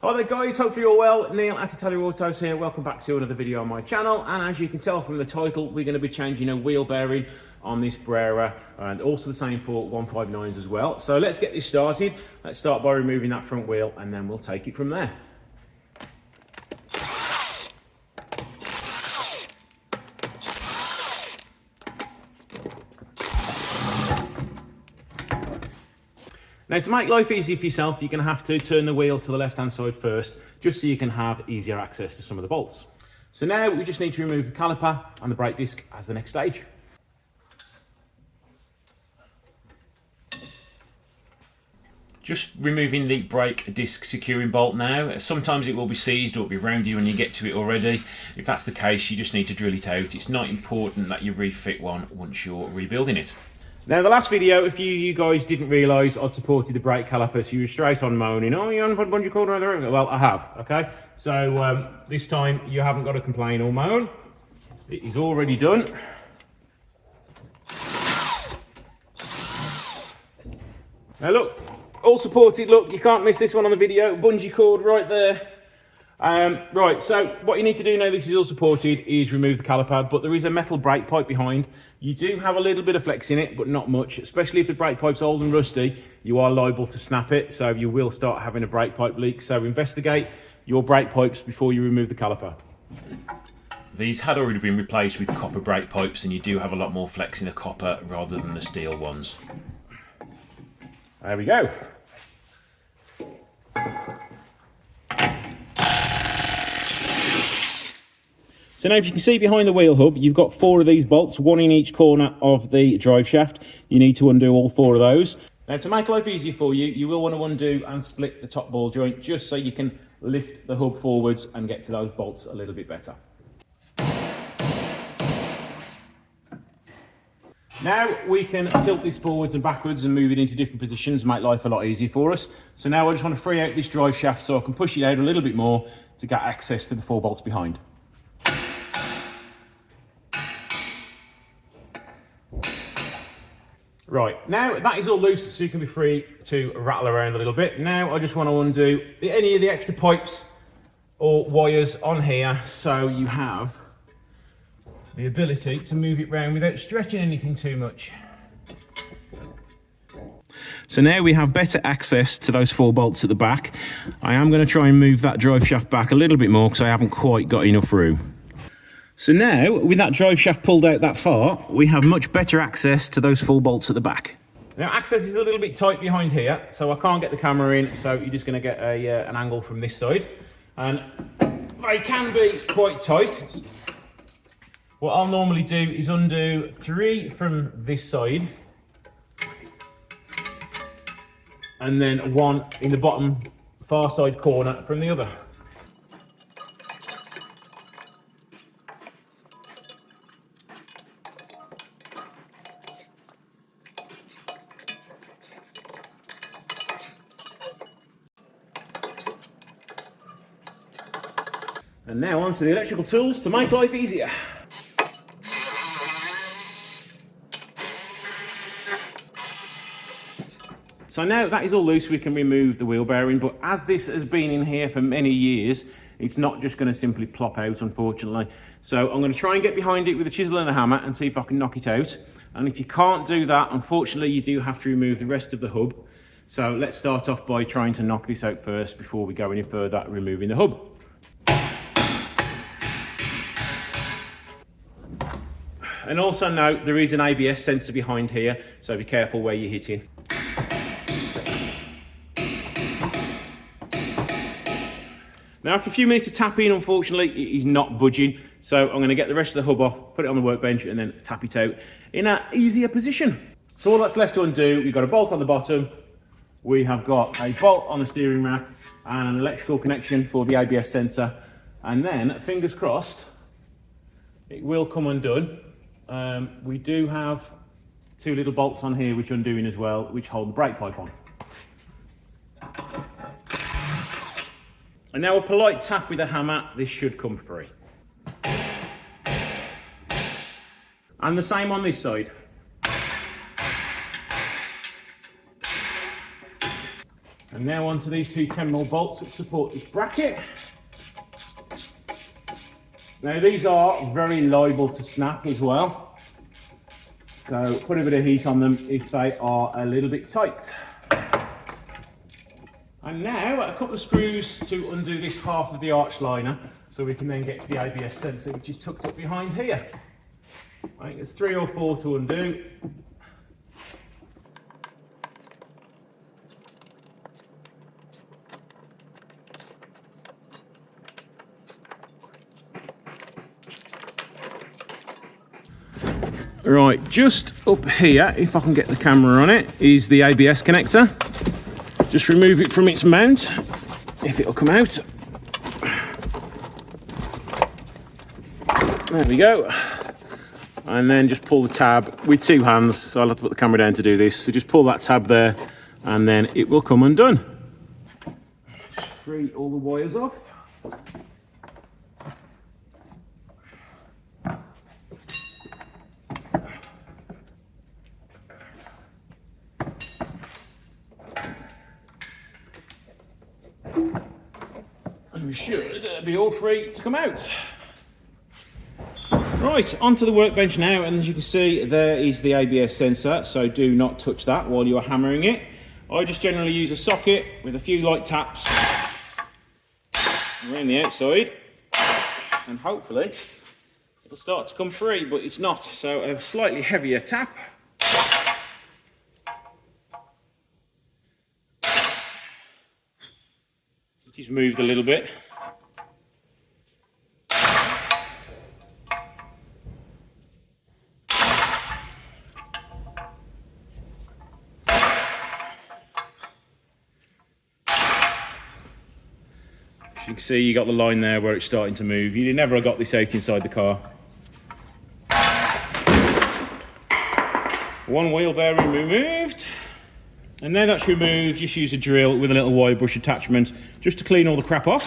Hi there guys, hope you're all well. Neil at Italiaautos here. Welcome back to another video on my channel. And as you can tell from the title, we're going to be changing a wheel bearing on this Brera, and also the same for 159s as well. So let's get this started. Let's start by removing that front wheel and then we'll take it from there. Now, to make life easy for yourself, you're going to have to turn the wheel to the left-hand side first, just so you can have easier access to some of the bolts. So now we just need to remove the caliper and the brake disc as the next stage. Just removing the brake disc securing bolt now. Sometimes it will be seized or it'll be around you when you get to it already. If that's the case, you just need to drill it out. It's not important that you refit one once you're rebuilding it. Now, the last video, if you guys didn't realise I'd supported the brake caliper, so you were straight on moaning, oh, you haven't put a bungee cord around the rim. Well, I have, okay? So this time you haven't got to complain or moan. It is already done. Now look, all supported, look, you can't miss this one on the video, bungee cord right there. Right, so what you need to do now, this is all supported, is remove the caliper, but there is a metal brake pipe behind. You do have a little bit of flex in it, but not much, especially if the brake pipe's old and rusty, you are liable to snap it, so you will start having a brake pipe leak. So investigate your brake pipes before you remove the caliper. These had already been replaced with copper brake pipes, and you do have a lot more flex in the copper rather than the steel ones. There we go. So now, if you can see behind the wheel hub, you've got 4 of these bolts, 1 in each corner of the drive shaft. You need to undo all 4 of those. Now, to make life easier for you, you will want to undo and split the top ball joint, just so you can lift the hub forwards and get to those bolts a little bit better. Now we can tilt this forwards and backwards and move it into different positions, make life a lot easier for us. So now I just want to free out this drive shaft so I can push it out a little bit more to get access to the 4 bolts behind. Right, now that is all loose, so you can be free to rattle around a little bit. Now I just want to undo any of the extra pipes or wires on here, so you have the ability to move it around without stretching anything too much. So now we have better access to those 4 bolts at the back. I am going to try and move that drive shaft back a little bit more because I haven't quite got enough room. So now, with that drive shaft pulled out that far, we have much better access to those 4 bolts at the back. Now, access is a little bit tight behind here, so I can't get the camera in, so you're just going to get an angle from this side. And they can be quite tight. What I'll normally do is undo 3 from this side, and then 1 in the bottom far side corner from the other. And now onto the electrical tools to make life easier. So now that is all loose, we can remove the wheel bearing, but as this has been in here for many years, it's not just going to simply plop out, unfortunately. So I'm going to try and get behind it with a chisel and a hammer and see if I can knock it out. And if you can't do that, unfortunately, you do have to remove the rest of the hub. So let's start off by trying to knock this out first before we go any further removing the hub. And also note, there is an ABS sensor behind here, so be careful where you're hitting. Now, after a few minutes of tapping, unfortunately, it is not budging. So I'm going to get the rest of the hub off, put it on the workbench, and then tap it out in an easier position. So all that's left to undo, we've got a bolt on the bottom, we have got a bolt on the steering rack, and an electrical connection for the ABS sensor. And then, fingers crossed, it will come undone. We do have 2 little bolts on here which are undoing as well, which hold the brake pipe on. And now a polite tap with a hammer, this should come free. And the same on this side. And And now onto these two 10mm bolts which support this bracket. Now these are very liable to snap as well, so put a bit of heat on them if they are a little bit tight. And now a couple of screws to undo this half of the arch liner so we can then get to the ABS sensor, which is tucked up behind here. I think there's 3 or 4 to undo. Right, just up here, if I can get the camera on it, is the ABS connector. Just remove it from its mount, if it'll come out. There we go. And then just pull the tab with 2 hands, so I'll have to put the camera down to do this. So just pull that tab there, and then it will come undone. Just free all the wires off. And we should be all free to come out. Right, onto the workbench now, and as you can see, there is the ABS sensor, so do not touch that while you're hammering it. I just generally use a socket with a few light taps around the outside, and hopefully it'll start to come free, but it's not, so a slightly heavier tap. Just moved a little bit. As you can see, you got the line there where it's starting to move. You'd never have got this out inside the car. One wheel bearing removed. And now that's removed, just use a drill with a little wire brush attachment just to clean all the crap off.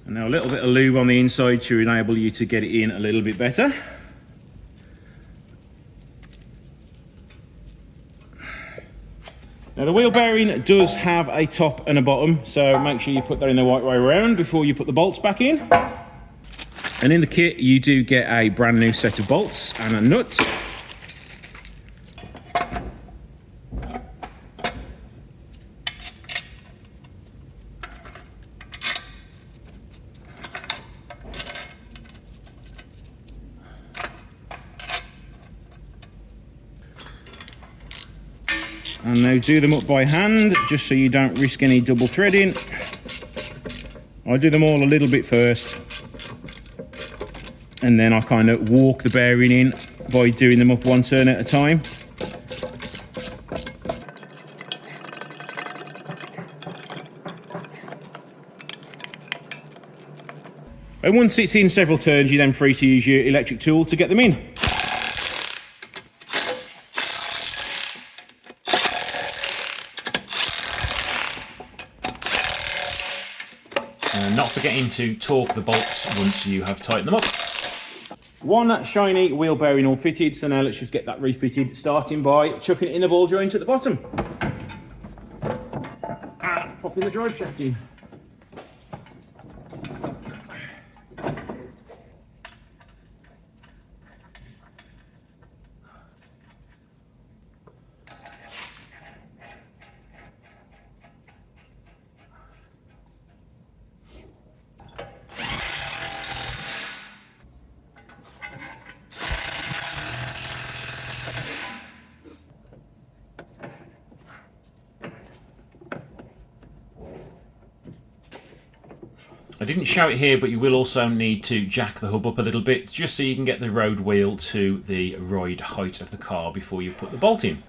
And now a little bit of lube on the inside to enable you to get it in a little bit better. Now the wheel bearing does have a top and a bottom, so make sure you put that in the right way around before you put the bolts back in. And in the kit you do get a brand new set of bolts and a nut. And now do them up by hand, just so you don't risk any double threading. I do them all a little bit first, and then I kind of walk the bearing in by doing them up one turn at a time. And once it's in several turns, you're then free to use your electric tool to get them in. Not forgetting to torque the bolts once you have tightened them up. One shiny wheel bearing all fitted, so now let's just get that refitted, starting by chucking it in the ball joint at the bottom. And popping the drive shaft in. I didn't show it here, but you will also need to jack the hub up a little bit, just so you can get the road wheel to the ride height of the car before you put the bolt in.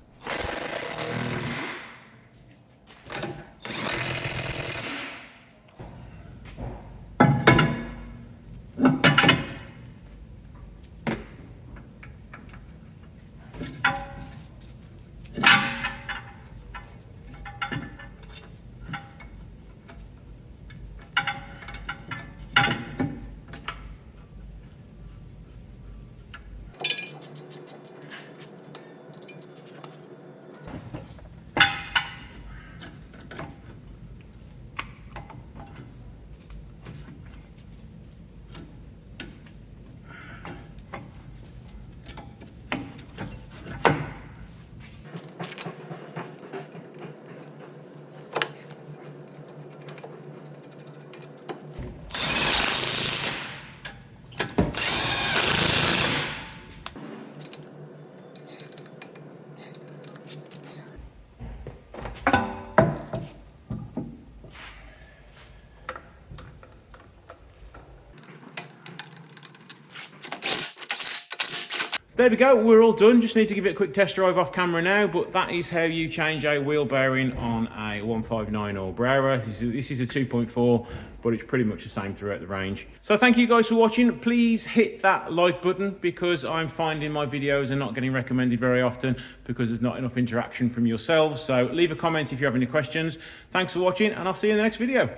there we go, we're all done. Just need to give it a quick test drive off camera now, but that is how you change a wheel bearing on a 159 or Brera. This is a 2.4, but it's pretty much the same throughout the range. So thank you guys for watching. Please hit that like button, because I'm finding my videos are not getting recommended very often because there's not enough interaction from yourselves. So leave a comment if you have any questions. Thanks for watching, and I'll see you in the next video.